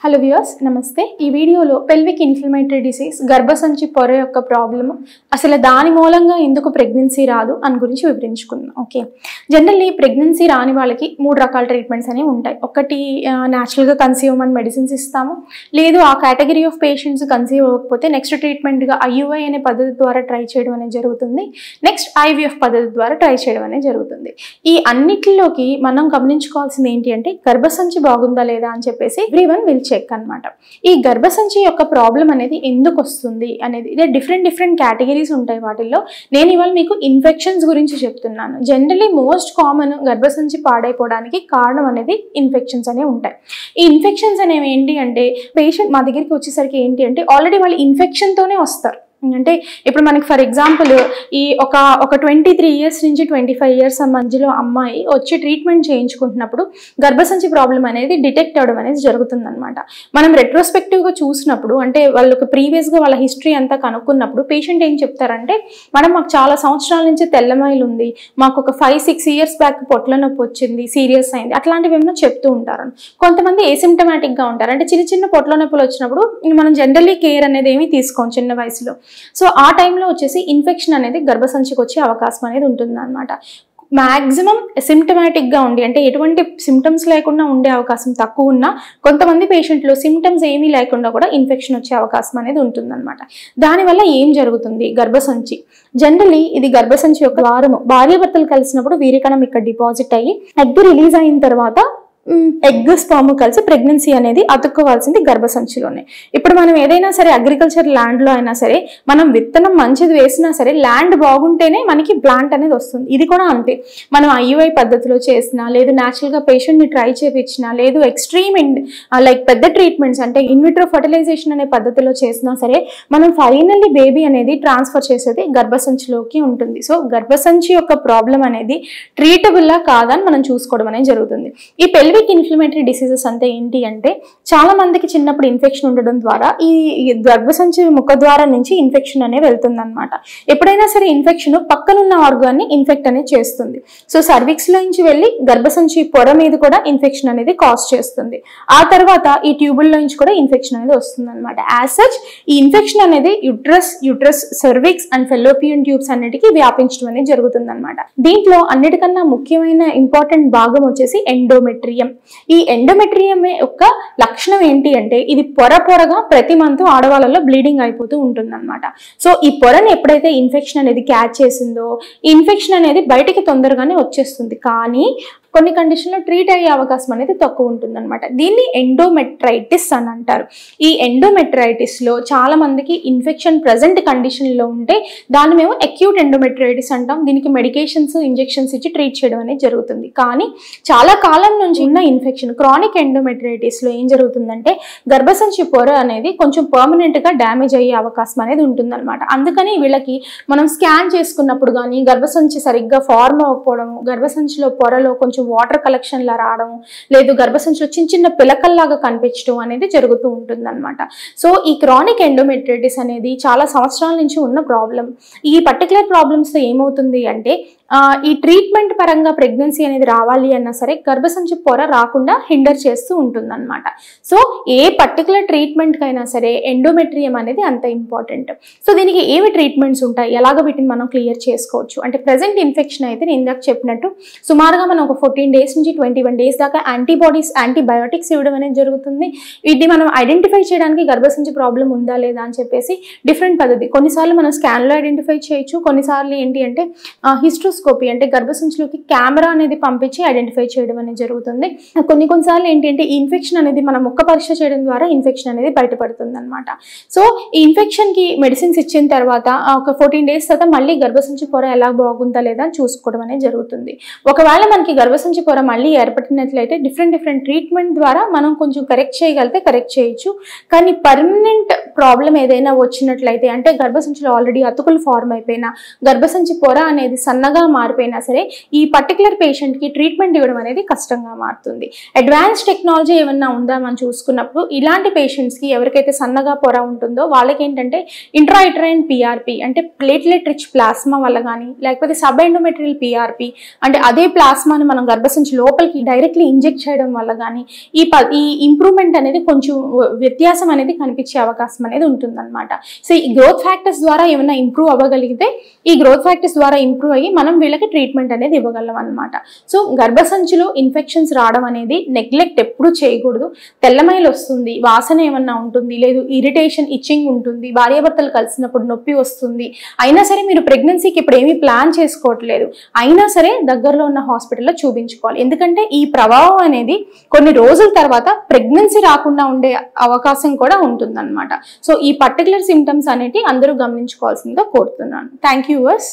Hello viewers నమస్తే ఈ వీడియోలో పెల్విక్ ఇన్ఫ్లమేటరీ డిసీజ్ గర్భసంచి పొర యొక్క ప్రాబ్లమ్ అసలు దాని మూలంగా ఎందుకు ప్రెగ్నెన్సీ రాదు అని గురించి వివరించుకుందాం. ఓకే, జనరల్లీ ప్రెగ్నెన్సీ రాని వాళ్ళకి 3 రకాల ట్రీట్మెంట్స్ అనేవి ఉంటాయి. ఒకటి న్యాచురల్గా కన్సీవ్ అవ్వమని మెడిసిన్స్ ఇస్తాము, లేదు ఆ కేటగిరీ ఆఫ్ పేషెంట్స్ కన్సీవ్ అవ్వకపోతే నెక్స్ట్ ట్రీట్మెంట్గా IUI అనే పద్ధతి ద్వారా ట్రై చేయడం అనేది జరుగుతుంది. నెక్స్ట్ IVF పద్ధతి ద్వారా ట్రై చేయడం అనేది జరుగుతుంది. ఈ అన్నిటిలోకి మనం గమనించుకోవాల్సింది ఏంటి అంటే గర్భసంచి బాగుందా లేదా అని చెప్పేసి ఎవ్రీవన్ విల్ చెక్ అన్నమాట. ఈ గర్భసంచి యొక్క ప్రాబ్లం అనేది ఎందుకు వస్తుంది అనేది ఇదే డిఫరెంట్ కేటగిరీస్ ఉంటాయి. వాటిల్లో నేను ఇవాళ మీకు ఇన్ఫెక్షన్స్ గురించి చెప్తున్నాను. జనరలీ మోస్ట్ కామన్ గర్భసంచి పాడైపోవడానికి కారణం అనేది ఇన్ఫెక్షన్స్ అనేవి ఉంటాయి. ఈ ఇన్ఫెక్షన్స్ అనేవి ఏంటి అంటే పేషెంట్ మా దగ్గరికి వచ్చేసరికి ఏంటి అంటే ఆల్రెడీ వాళ్ళు ఇన్ఫెక్షన్తోనే వస్తారు. అంటే ఇప్పుడు మనకి ఫర్ ఎగ్జాంపుల్ ఈ ఒక 23 ఇయర్స్ నుంచి 25 ఇయర్స్ మధ్యలో అమ్మాయి వచ్చి ట్రీట్మెంట్ చేయించుకుంటున్నప్పుడు గర్భసంచి ప్రాబ్లం అనేది డిటెక్ట్ అవ్వడం అనేది జరుగుతుందన్నమాట. మనం రెట్రోస్పెక్టివ్గా చూసినప్పుడు అంటే వాళ్ళకి ప్రీవియస్గా వాళ్ళ హిస్టరీ అంతా కనుక్కున్నప్పుడు పేషెంట్ ఏం చెప్తారంటే మాకు చాలా సంవత్సరాల నుంచి తెల్లమైలు ఉంది, మాకు ఒక 5-6 ఇయర్స్ బ్యాక్ పొట్ల నొప్పి వచ్చింది, సీరియస్ అయింది, అట్లాంటివి ఏమైనా చెప్తూ ఉంటారు. కొంతమంది ఏసిమ్టమాటిక్గా ఉంటారు, అంటే చిన్న పొట్ల నొప్పులు వచ్చినప్పుడు మనం జనరల్లీ కేర్ అనేది ఏమీ తీసుకోం చిన్న వయసులో. సో ఆ టైంలో వచ్చేసి ఇన్ఫెక్షన్ అనేది గర్భసంచికి వచ్చే అవకాశం అనేది ఉంటుంది అనమాట. మ్యాక్సిమం సిమ్టమాటిక్గా ఉండి అంటే ఎటువంటి సిమ్టమ్స్ లేకుండా ఉండే అవకాశం తక్కువ ఉన్నా కొంతమంది పేషెంట్లో సిమ్టమ్స్ ఏమీ లేకుండా కూడా ఇన్ఫెక్షన్ వచ్చే అవకాశం అనేది ఉంటుందన్నమాట. దానివల్ల ఏం జరుగుతుంది? గర్భసంచి జనరలీ ఇది గర్భసంచి యొక్క ద్వారము భార్యాభర్తలు కలిసినప్పుడు వీరికణం ఇక్కడ డిపాజిట్ అయ్యి ఎగ్ రిలీజ్ అయిన తర్వాత ఎగ్ స్పర్మ్ కలిసి ప్రెగ్నెన్సీ అనేది అతుక్కోవాల్సింది గర్భసంచిలోనే. ఇప్పుడు మనం ఏదైనా సరే అగ్రికల్చర్ ల్యాండ్లో అయినా సరే మనం విత్తనం మంచిది వేసినా సరే ల్యాండ్ బాగుంటేనే మనకి ప్లాంట్ అనేది వస్తుంది. ఇది కూడా అంతే. మనం IUI పద్ధతిలో చేసినా లేదు న్యాచురల్గా పేషెంట్ని ట్రై చేయించినా లేదు ఎక్స్ట్రీమ్ లైక్ పెద్ద ట్రీట్మెంట్స్ అంటే ఇన్విట్రో ఫర్టిలైజేషన్ అనే పద్ధతిలో చేసినా సరే మనం ఫైనల్లీ బేబీ అనేది ట్రాన్స్ఫర్ చేసేది గర్భసంచిలోకి ఉంటుంది. సో గర్భసంచి యొక్క ప్రాబ్లం అనేది ట్రీటబుల్లా కాదని మనం చూసుకోవడం అనేది జరుగుతుంది. ఈ పెల్విక్ ఇన్ఫ్లమేటరీ డిసీజెస్ అంటే ఏంటి అంటే చాలా మందికి చిన్నప్పుడు ఇన్ఫెక్షన్ ఉండడం ద్వారా ఈ గర్భసంచి ముఖద్వారం నుంచి ఇన్ఫెక్షన్ అనేది వెళ్తుంది అనమాట. ఎప్పుడైనా సరే ఇన్ఫెక్షన్ పక్కనున్న ఆర్గాన్ని ఇన్ఫెక్ట్ అనేది చేస్తుంది. సో సర్విక్స్ లో నుంచి వెళ్ళి గర్భసంచి పొర మీద కూడా ఇన్ఫెక్షన్ అనేది కాజ్ చేస్తుంది. ఆ తర్వాత ఈ ట్యూబుల్ లో నుంచి కూడా ఇన్ఫెక్షన్ అనేది వస్తుంది అనమాట. యాజ్ సచ్ ఈ ఇన్ఫెక్షన్ అనేది uterus cervix and fallopian tubes అన్నిటికీ వ్యాపించడం అనేది జరుగుతుంది అనమాట. దీంట్లో అన్నిటికన్నా ముఖ్యమైన ఇంపార్టెంట్ భాగం వచ్చేసి ఎండోమెట్రియం. ఈ ఎండోమెట్రియం యొక్క లక్షణం ఏంటి అంటే ఇది పొరగా ప్రతి మంత్ ఆడవాళ్ళలో బ్లీడింగ్ అయిపోతూ ఉంటుంది అనమాట. సో ఈ పొరని ఎప్పుడైతే ఇన్ఫెక్షన్ అనేది క్యాచ్ చేసిందో ఈ ఇన్ఫెక్షన్ అనేది బయటికి తొందరగానే వచ్చేస్తుంది, కానీ కొన్ని కండిషన్లో ట్రీట్ అయ్యే అవకాశం అనేది తక్కువ ఉంటుందన్నమాట. దీన్ని ఎండోమెట్రైటిస్ అని అంటారు. ఈ ఎండోమెట్రైటిస్లో చాలా మందికి ఇన్ఫెక్షన్ ప్రజెంట్ కండిషన్లో ఉంటే దాన్ని మేము అక్యూట్ ఎండోమెట్రైటిస్ అంటాం. దీనికి మెడికేషన్స్ ఇంజెక్షన్స్ ఇచ్చి ట్రీట్ చేయడం అనేది జరుగుతుంది. కానీ చాలా కాలం నుంచి ఉన్న ఇన్ఫెక్షన్ క్రానిక్ ఎండోమెట్రైటిస్లో ఏం జరుగుతుందంటే గర్భసంచి పొర అనేది కొంచెం పర్మనెంట్గా డ్యామేజ్ అయ్యే అవకాశం అనేది ఉంటుందన్నమాట. అందుకని వీళ్ళకి మనం స్కాన్ చేసుకున్నప్పుడు కానీ గర్భసంచి సరిగ్గా ఫార్మ్ అవ్వకపోవడము, గర్భసంచిలో పొరలో కొంచెం వాటర్ కలెక్షన్ లా రావడం, లేదు గర్భసంచిలో చిన్న పిలకల్లాగా కనిపించడం అనేది జరుగుతూ ఉంటుంది అనమాట. సో ఈ క్రానిక్ ఎండోమెట్రైటిస్ అనేది చాలా సంవత్సరాల నుంచి ఉన్న ప్రాబ్లం. ఈ పర్టికులర్ ప్రాబ్లమ్స్ ఏమవుతుంది అంటే ఈ ట్రీట్మెంట్ పరంగా ప్రెగ్నెన్సీ అనేది రావాలి అన్నా సరే గర్భసంచి పొర రాకుండా హిండర్ చేస్తూ ఉంటుంది అనమాట. సో ఏ పర్టికులర్ ట్రీట్మెంట్కైనా సరే ఎండోమెట్రియం అనేది అంత ఇంపార్టెంట్. సో దీనికి ఏమి ట్రీట్మెంట్స్ ఉంటాయి, ఎలాగ వీటిని మనం క్లియర్ చేసుకోవచ్చు అంటే ప్రెసెంట్ ఇన్ఫెక్షన్ అయితే నేను ఇందాక చెప్పినట్టు సుమారుగా మనం ఒక 14 డేస్ నుంచి 21 డేస్ దాకా యాంటీబయాటిక్స్ ఇవ్వడం అనేది జరుగుతుంది. వీటిని మనం ఐడెంటిఫై చేయడానికి గర్భసంచి ప్రాబ్లం ఉందా లేదా అని చెప్పేసి డిఫరెంట్ పద్ధతి. కొన్నిసార్లు మనం స్కాన్లో ఐడెంటిఫై చేయొచ్చు, కొన్నిసార్లు ఏంటి అంటే హిస్ట్రోస్కోపీ అంటే గర్భసంచిలోకి కెమెరా అనేది పంపించి ఐడెంటిఫై చేయడం అనేది జరుగుతుంది. కొన్నిసార్లు ఏంటి అంటే ఈ ఇన్ఫెక్షన్ అనేది మనం ముక్క పరీక్ష చేయడం ద్వారా ఇన్ఫెక్షన్ అనేది బయటపడుతుంది అనమాట. సో ఈ ఇన్ఫెక్షన్కి మెడిసిన్స్ ఇచ్చిన తర్వాత ఒక 14 డేస్ తర్వాత మళ్ళీ గర్భసంచి పొర ఎలా బాగుందా లేదా అని చూసుకోవడం అనేది జరుగుతుంది. ఒకవేళ మనకి గర్భసంచి పొర మళ్ళీ ఏర్పడినట్లయితే డిఫరెంట్ ట్రీట్మెంట్ ద్వారా మనం కొంచెం కరెక్ట్ చేయగలిగితే కరెక్ట్ చేయొచ్చు. కానీ పర్మనెంట్ ప్రాబ్లం ఏదైనా వచ్చినట్లయితే, అంటే గర్భసంచిలో ఆల్రెడీ అతుకులు ఫార్మ్ అయిపోయినా, గర్భసంచి పొర అనేది సన్నగా మారిపోయినా సరే ఈ పర్టికులర్ పేషెంట్కి ట్రీట్మెంట్ ఇవ్వడం అనేది కష్టంగా మారుతుంది. అడ్వాన్స్ టెక్నాలజీ ఏమన్నా ఉందా మనం చూసుకున్నప్పుడు ఇలాంటి పేషెంట్స్కి ఎవరికైతే సన్నగా పొర ఉంటుందో వాళ్ళకి ఏంటంటే ఇంట్రాయిట్రైన్ పిఆర్పి అంటే ప్లేట్లెట్ రిచ్ ప్లాస్మా వల్ల కానీ, లేకపోతే సబ్ ఎండోమెట్రియల్ పిఆర్పి అంటే అదే ప్లాస్మాని మనం గర్భసంచి లోపలికి డైరెక్ట్లీ ఇంజెక్ట్ చేయడం వల్ల కానీ ఈ ఇంప్రూవ్మెంట్ అనేది కొంచెం వ్యత్యాసం అనేది కనిపించే అవకాశం అనేది ఉంటుందన్నమాట. సో ఈ గ్రోత్ ఫ్యాక్టర్స్ ద్వారా ఏమైనా ఇంప్రూవ్ అవ్వగలిగితే ఈ గ్రోత్ ఫ్యాక్టర్స్ ద్వారా ఇంప్రూవ్ అయ్యి మనం వీళ్ళకి ట్రీట్మెంట్ అనేది ఇవ్వగలం అనమాట. సో గర్భసంచిలో ఇన్ఫెక్షన్స్ రావడం అనేది నెగ్లెక్ట్ ఎప్పుడు చేయకూడదు. తెల్లమైలు వస్తుంది, వాసన ఏమన్నా ఉంటుంది, లేదు ఇరిటేషన్ ఇచ్చింగ్ ఉంటుంది, భార్యాభర్తలు కలిసినప్పుడు నొప్పి వస్తుంది, అయినా సరే మీరు ప్రెగ్నెన్సీకి ఇప్పుడు ఏమీ ప్లాన్ చేసుకోవట్లేదు, అయినా సరే దగ్గరలో ఉన్న హాస్పిటల్లో చూపించుకోవాలి. ఎందుకంటే ఈ ప్రభావం అనేది కొన్ని రోజుల తర్వాత ప్రెగ్నెన్సీ రాకుండా ఉండే అవకాశం కూడా ఉంటుందన్నమాట. సో ఈ పర్టికులర్ సిమ్టమ్స్ అనేవి అందరూ గమనించుకోవాల్సిందిగా కోరుతున్నాను. Thank you verse.